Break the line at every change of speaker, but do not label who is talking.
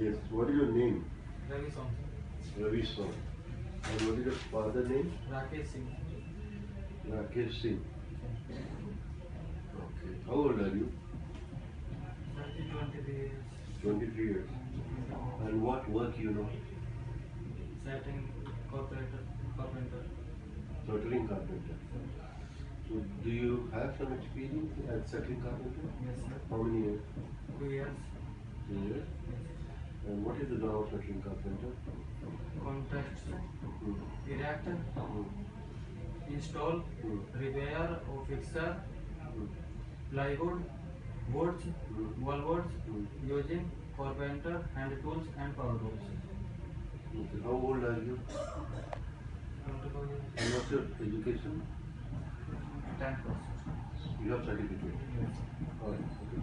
Yes. What is your name?
Ravi Somsa.
Ravi Song. And what is your father name?
Rakesh Singh.
Rakesh Singh. Okay. How old are you?
23 years.
23 years. And what work you know?
Setting carpenter.
Soldering carpenter. So do you have some experience at settling carpenter?
Yes, sir.
How many years?
2 years.
2 years. And what is the job of settling carpenter?
Contracts.
Hmm.
Erect.
Hmm.
Install.
Hmm.
Repair or fixture.
Hmm.
Plywood. Boards.
Hmm.
Wallboards.
Hmm.
Using carpenter hand tools and power tools.
Okay. How old are you?
24 years.
And what's your education?
10%.
You have certificate.
Yes.
All right. Okay.